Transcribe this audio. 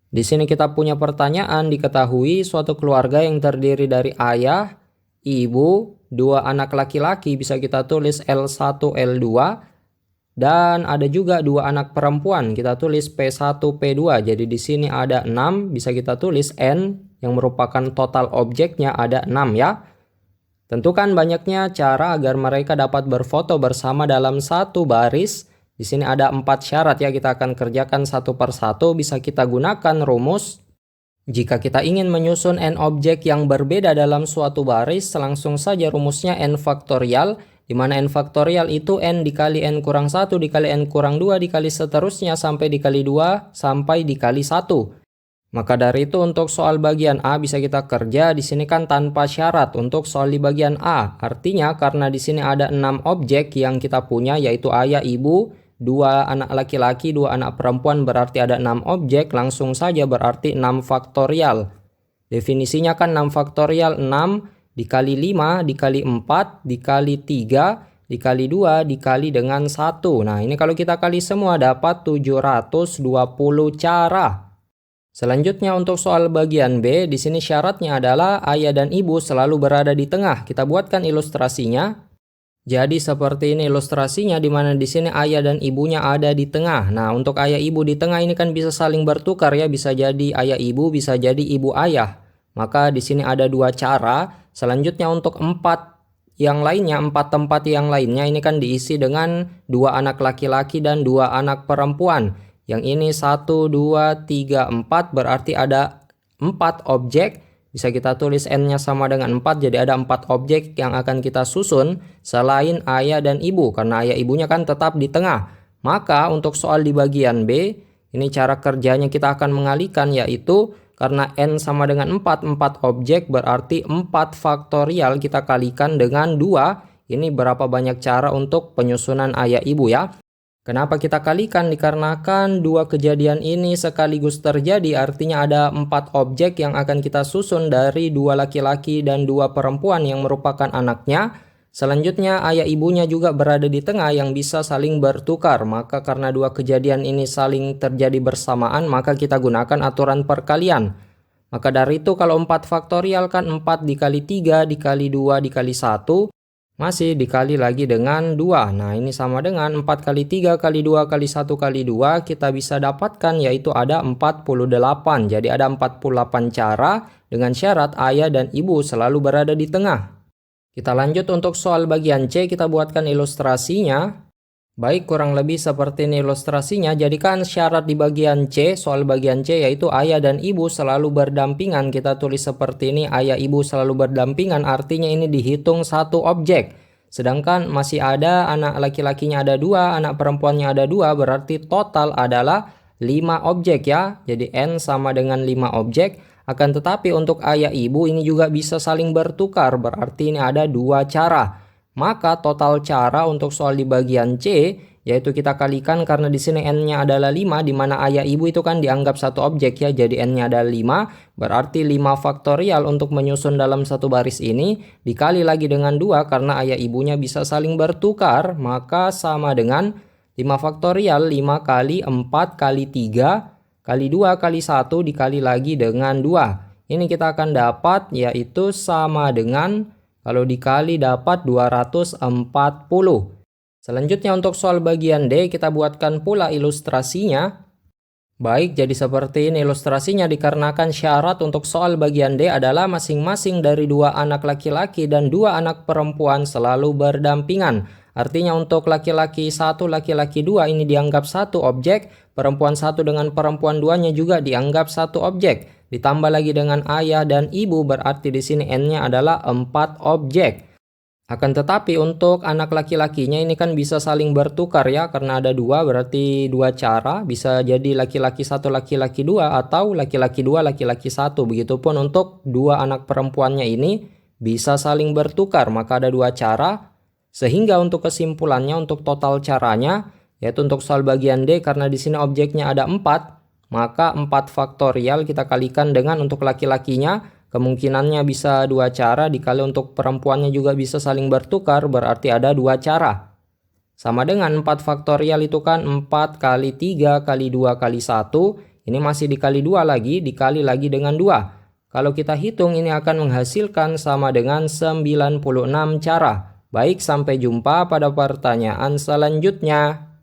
Di sini kita punya pertanyaan, diketahui suatu keluarga yang terdiri dari ayah, ibu, dua anak laki-laki bisa kita tulis L1, L2, dan ada juga dua anak perempuan kita tulis P1, P2. Jadi di sini ada 6, bisa kita tulis N yang merupakan total objeknya ada 6 ya. Tentukan banyaknya cara agar mereka dapat berfoto bersama dalam satu baris. Di sini ada 4 syarat ya, kita akan kerjakan satu per satu. Bisa kita gunakan rumus. Jika kita ingin menyusun n objek yang berbeda dalam suatu baris, langsung saja rumusnya n faktorial, di mana n faktorial itu n dikali n kurang 1 dikali n kurang 2 dikali seterusnya sampai dikali 2 sampai dikali 1. Maka dari itu untuk soal bagian A bisa kita kerja di sini kan tanpa syarat untuk soal di bagian A. Artinya karena di sini ada 6 objek yang kita punya yaitu ayah, ibu, dua anak laki-laki, dua anak perempuan, berarti ada 6 objek, langsung saja berarti 6 faktorial. Definisinya kan 6 faktorial 6 dikali 5 dikali 4 dikali 3 dikali 2 dikali dengan 1. Nah ini kalau kita kali semua dapat 720 cara. Selanjutnya untuk soal bagian B, di sini syaratnya adalah ayah dan ibu selalu berada di tengah. Kita buatkan ilustrasinya. Jadi seperti ini ilustrasinya, di mana di sini ayah dan ibunya ada di tengah. Nah, untuk ayah ibu di tengah ini kan bisa saling bertukar ya, bisa jadi ayah ibu, bisa jadi ibu ayah. Maka di sini ada 2 cara. Selanjutnya untuk 4 yang lainnya, 4 tempat yang lainnya ini kan diisi dengan 2 anak laki-laki dan 2 anak perempuan. Yang ini 1, 2, 3, 4 berarti ada 4 objek. Bisa kita tulis N-nya sama dengan 4. Jadi ada 4 objek yang akan kita susun selain ayah dan ibu. Karena ayah ibunya kan tetap di tengah. Maka untuk soal di bagian B, ini cara kerjanya kita akan mengalihkan yaitu karena N sama dengan 4, 4 objek berarti 4 faktorial kita kalikan dengan 2. Ini berapa banyak cara untuk penyusunan ayah ibu ya. Kenapa kita kalikan? Dikarenakan 2 kejadian ini sekaligus terjadi, artinya ada 4 objek yang akan kita susun dari 2 laki-laki dan 2 perempuan yang merupakan anaknya. Selanjutnya ayah ibunya juga berada di tengah yang bisa saling bertukar. Maka karena 2 kejadian ini saling terjadi bersamaan, maka kita gunakan aturan perkalian. Maka dari itu kalau 4 faktorial kan 4 dikali 3 dikali 2 dikali 1. Masih dikali lagi dengan 2. Nah ini sama dengan 4 kali 3 kali 2 kali 1 kali 2 kita bisa dapatkan yaitu ada 48. Jadi ada 48 cara dengan syarat ayah dan ibu selalu berada di tengah. Kita lanjut untuk soal bagian C, kita buatkan ilustrasinya. Baik, kurang lebih seperti ini ilustrasinya. Jadikan syarat di bagian C, soal bagian C yaitu ayah dan ibu selalu berdampingan. Kita tulis seperti ini, ayah ibu selalu berdampingan, artinya ini dihitung satu objek. Sedangkan masih ada anak laki-lakinya ada 2, anak perempuannya ada 2, berarti total adalah 5 objek ya. Jadi N sama dengan 5 objek. Akan tetapi untuk ayah ibu ini juga bisa saling bertukar, berarti ini ada 2 cara. Maka total cara untuk soal di bagian C yaitu kita kalikan karena di sini N-nya adalah 5, di mana ayah ibu itu kan dianggap satu objek ya. Jadi N-nya ada 5, berarti 5 faktorial untuk menyusun dalam satu baris ini dikali lagi dengan 2 karena ayah ibunya bisa saling bertukar, maka sama dengan 5 faktorial 5 kali 4 kali 3 kali 2 kali 1 dikali lagi dengan 2. Ini kita akan dapat yaitu sama dengan, kalau dikali dapat 240. Selanjutnya untuk soal bagian D kita buatkan pula ilustrasinya. Baik, jadi seperti ini ilustrasinya dikarenakan syarat untuk soal bagian D adalah masing-masing dari 2 anak laki-laki dan 2 anak perempuan selalu berdampingan. Artinya untuk laki-laki 1, laki-laki 2 ini dianggap satu objek, perempuan 1 dengan perempuan 2-nya juga dianggap satu objek. Ditambah lagi dengan ayah dan ibu berarti di sini N-nya adalah 4 objek. Akan tetapi untuk anak laki-lakinya ini kan bisa saling bertukar ya, karena ada 2 berarti 2 cara, bisa jadi laki-laki 1 laki-laki 2 atau laki-laki 2 laki-laki 1. Begitupun untuk 2 anak perempuannya ini bisa saling bertukar, maka ada 2 cara. Sehingga untuk kesimpulannya untuk total caranya yaitu untuk soal bagian D karena di sini objeknya ada 4, maka 4 faktorial kita kalikan dengan untuk laki-lakinya kemungkinannya bisa 2 cara, dikali untuk perempuannya juga bisa saling bertukar, berarti ada 2 cara. Sama dengan 4 faktorial itu kan 4 kali 3 kali 2 kali 1, Ini masih dikali 2 lagi, dikali lagi dengan 2. Kalau kita hitung ini akan menghasilkan sama dengan 96 cara. Baik, sampai jumpa pada pertanyaan selanjutnya.